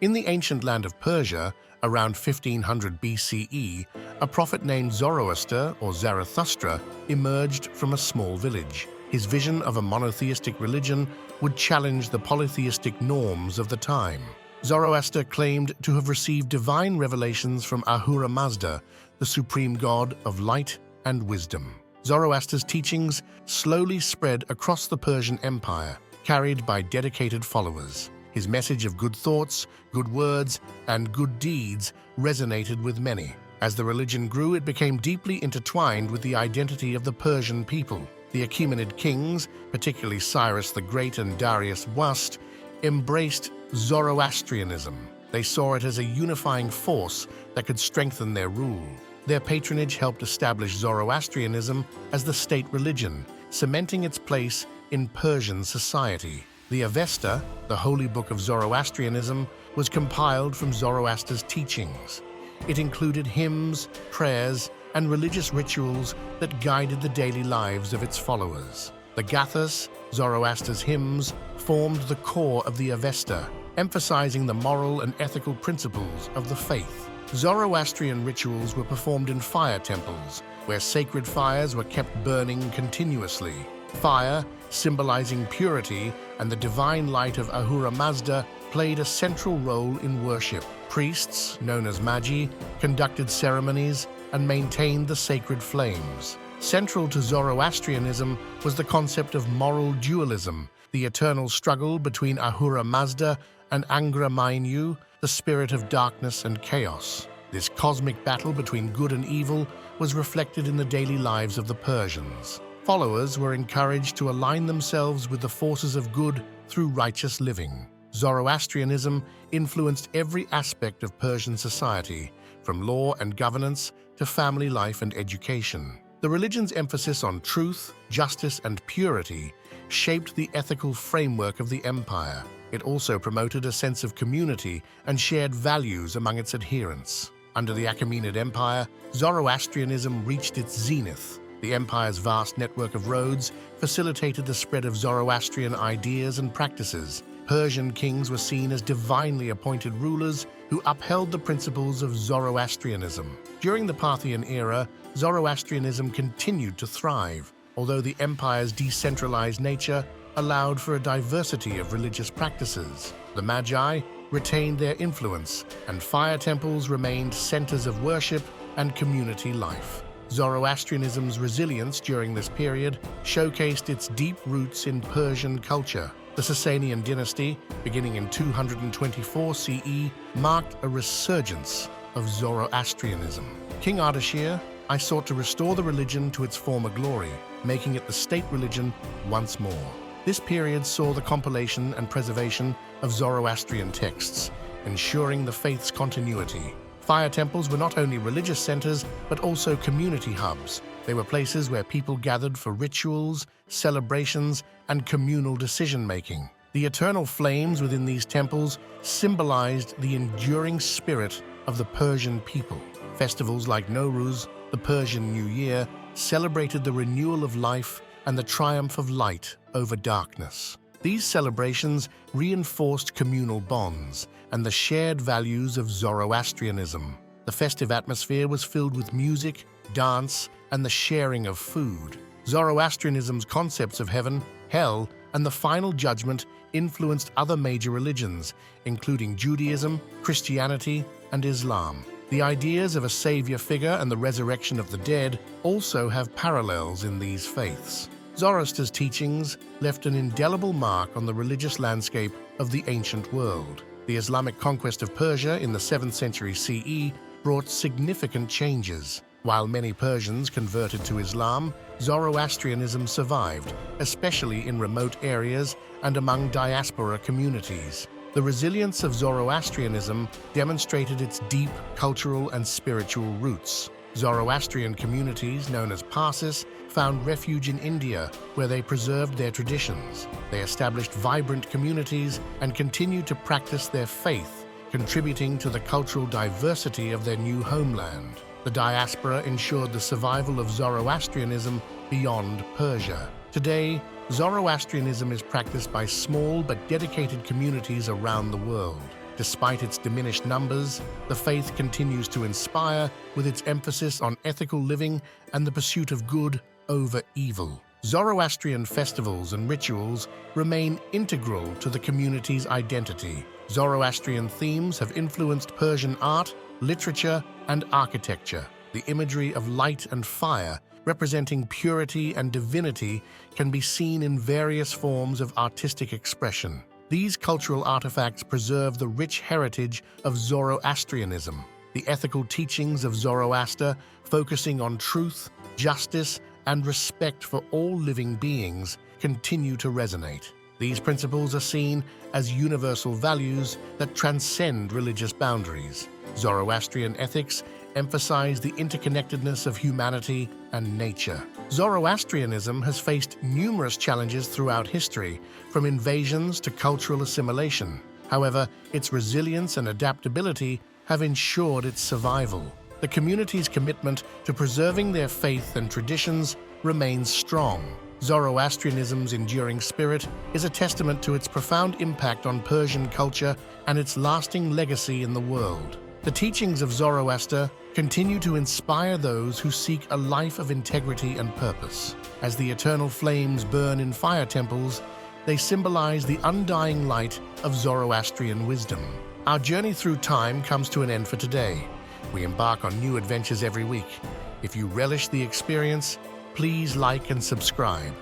In the ancient land of Persia, around 1500 BCE, a prophet named Zoroaster, or Zarathustra, emerged from a small village. His vision of a monotheistic religion would challenge the polytheistic norms of the time. Zoroaster claimed to have received divine revelations from Ahura Mazda, the supreme god of light and wisdom. Zoroaster's teachings slowly spread across the Persian Empire, carried by dedicated followers. His message of good thoughts, good words, and good deeds resonated with many. As the religion grew, it became deeply intertwined with the identity of the Persian people. The Achaemenid kings, particularly Cyrus the Great and Darius Wast, embraced Zoroastrianism. They saw it as a unifying force that could strengthen their rule. Their patronage helped establish Zoroastrianism as the state religion, cementing its place in Persian society. The Avesta, the holy book of Zoroastrianism, was compiled from Zoroaster's teachings. It included hymns, prayers, and religious rituals that guided the daily lives of its followers. The Gathas, Zoroaster's hymns, formed the core of the Avesta, emphasizing the moral and ethical principles of the faith. Zoroastrian rituals were performed in fire temples, where sacred fires were kept burning continuously. Fire, symbolizing purity and the divine light of Ahura Mazda, played a central role in worship. Priests, known as magi, conducted ceremonies and maintained the sacred flames. Central to Zoroastrianism was the concept of moral dualism, the eternal struggle between Ahura Mazda and Angra Mainyu, the spirit of darkness and chaos. This cosmic battle between good and evil was reflected in the daily lives of the Persians. Followers were encouraged to align themselves with the forces of good through righteous living. Zoroastrianism influenced every aspect of Persian society, from law and governance to family life and education. The religion's emphasis on truth, justice, and purity shaped the ethical framework of the empire. It also promoted a sense of community and shared values among its adherents. Under the Achaemenid Empire, Zoroastrianism reached its zenith. The empire's vast network of roads facilitated the spread of Zoroastrian ideas and practices. Persian kings were seen as divinely appointed rulers who upheld the principles of Zoroastrianism. During the Parthian era, Zoroastrianism continued to thrive, although the empire's decentralized nature allowed for a diversity of religious practices. The Magi retained their influence, and fire temples remained centers of worship and community life. Zoroastrianism's resilience during this period showcased its deep roots in Persian culture. The Sasanian dynasty, beginning in 224 CE, marked a resurgence of Zoroastrianism. King Ardashir I sought to restore the religion to its former glory, making it the state religion once more. This period saw the compilation and preservation of Zoroastrian texts, ensuring the faith's continuity. Fire temples were not only religious centers, but also community hubs. They were places where people gathered for rituals, celebrations, and communal decision-making. The eternal flames within these temples symbolized the enduring spirit of the Persian people. Festivals like Nowruz, the Persian New Year, celebrated the renewal of life and the triumph of light over darkness. These celebrations reinforced communal bonds and the shared values of Zoroastrianism. The festive atmosphere was filled with music, dance, and the sharing of food. Zoroastrianism's concepts of heaven, hell, and the final judgment influenced other major religions, including Judaism, Christianity, and Islam. The ideas of a savior figure and the resurrection of the dead also have parallels in these faiths. Zoroaster's teachings left an indelible mark on the religious landscape of the ancient world. The Islamic conquest of Persia in the 7th century CE brought significant changes. While many Persians converted to Islam, Zoroastrianism survived, especially in remote areas and among diaspora communities. The resilience of Zoroastrianism demonstrated its deep cultural and spiritual roots. Zoroastrian communities, known as Parsis, found refuge in India, where they preserved their traditions. They established vibrant communities and continued to practice their faith, contributing to the cultural diversity of their new homeland. The diaspora ensured the survival of Zoroastrianism beyond Persia. Today, Zoroastrianism is practiced by small but dedicated communities around the world. Despite its diminished numbers, the faith continues to inspire with its emphasis on ethical living and the pursuit of good over evil. Zoroastrian festivals and rituals remain integral to the community's identity. Zoroastrian themes have influenced Persian art, literature, and architecture. The imagery of light and fire, representing purity and divinity, can be seen in various forms of artistic expression. These cultural artifacts preserve the rich heritage of Zoroastrianism. The ethical teachings of Zoroaster, focusing on truth, justice, and respect for all living beings, continue to resonate. These principles are seen as universal values that transcend religious boundaries. Zoroastrian ethics emphasize the interconnectedness of humanity and nature. Zoroastrianism has faced numerous challenges throughout history, from invasions to cultural assimilation. However, its resilience and adaptability have ensured its survival. The community's commitment to preserving their faith and traditions remains strong. Zoroastrianism's enduring spirit is a testament to its profound impact on Persian culture and its lasting legacy in the world. The teachings of Zoroaster continue to inspire those who seek a life of integrity and purpose. As the eternal flames burn in fire temples, they symbolize the undying light of Zoroastrian wisdom. Our journey through time comes to an end for today. We embark on new adventures every week. If you relish the experience, please like and subscribe.